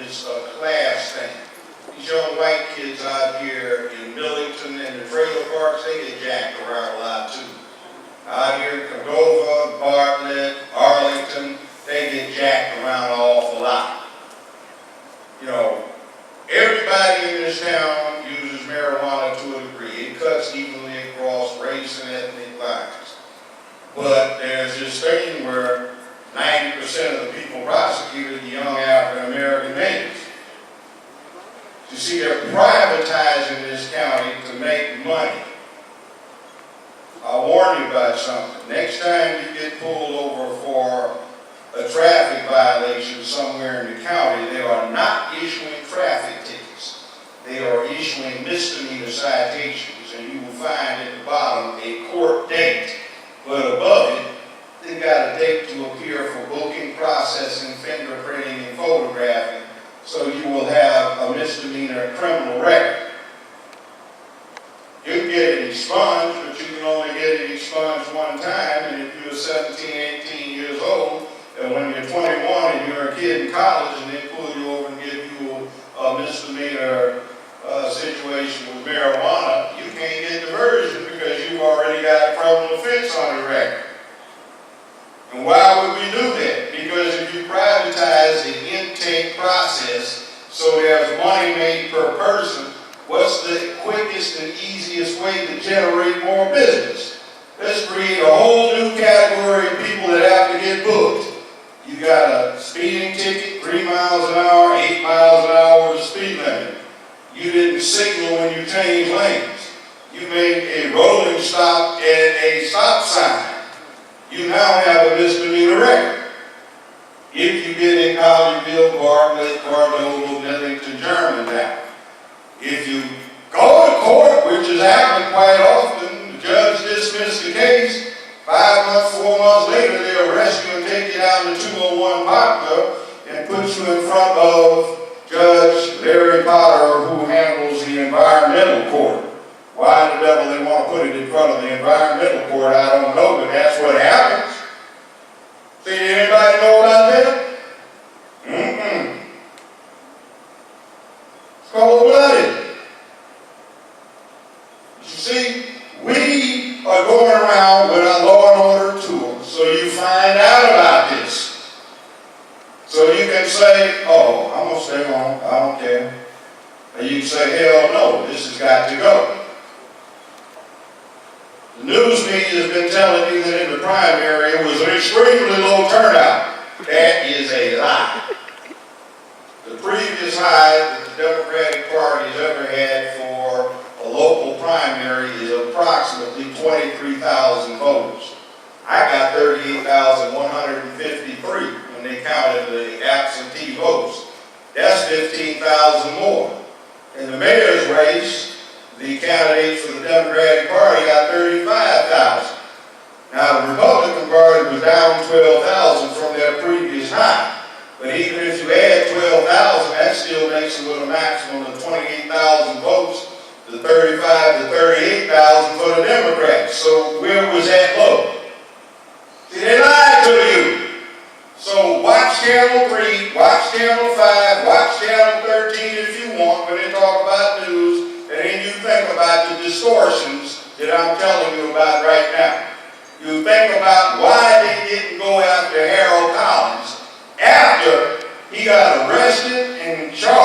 is a class thing. These young white kids out here in Millington and the trailer parks, they get jacked around a lot too. Out here in Cordova, Bartlett, Arlington, they get jacked around an awful lot. You know, everybody in this town uses marijuana to a degree. It cuts evenly across race and ethnic lines. But there's this thing where 90% of the people prosecuted are young African American natives. You see, they're privatizing this county to make money. I'll warn you about something. Next time you get pulled over for a traffic violation somewhere in the county, they are not issuing traffic tickets. They are issuing misdemeanor citations, and you will find at the bottom a court date. But above it, they got a date to appear for booking, processing, fingerprinting, and photographing, so you will have a misdemeanor criminal record. You can get it expunged, but you can only get it expunged one time, and if you're 17, 18 years old, and when you're 21 and you're a kid in college and they pull you over and give you a misdemeanor situation with marijuana, you can't get diversion because you've already got a criminal offense on your record. And why would we do that? Because if you privatize the intake process so there's money made per person, what's the quickest and easiest way to generate more business? Let's create a whole new category of people that have to get booked. You got a speeding ticket, 3 miles an hour, 8 miles an hour was the speed limit. You didn't signal when you changed lanes. You made a rolling stop at a stop sign. You now have a misdemeanor record. If you get in Collierville, Bartlett, Cordova, Millington, Germantown. If you go to court, which is happening quite often, the judge dismissed the case, 5 months, 4 months later, they arrest you and take you down to 201 Poplar and put you in front of Judge Larry Potter, who handles the environmental court. Why the devil they want to put it in front of the environmental court, I don't know, but that's what happens. See, anybody know about that? It's cold-blooded. You see, we are going around with our law and order tool, so you find out about this. So you can say, oh, I'm going to stay home, I don't care. And you can say, hell no, this has got to go. The news media has been telling you that in the primary it was an extremely low turnout. That is a lie. The previous high that the Democratic Party has ever had for a local primary is approximately 23,000 voters. I got 38,153 when they counted the absentee votes. That's 15,000 more. In the mayor's race, the candidates for the Democratic Party got 35,000. Now the Republican Party was down 12,000 from their previous high. But even if you add 12,000, that still makes it with a maximum of 28,000 votes, the 35 to 38,000 for the Democrats. So where was that low? See, they lied to you. So watch Channel 3, watch Channel 5, watch Channel 13 if you want when they talk about news, and then you think about the distortions that I'm telling you about right now. You think about why they didn't go after Harold Collins after he got arrested and charged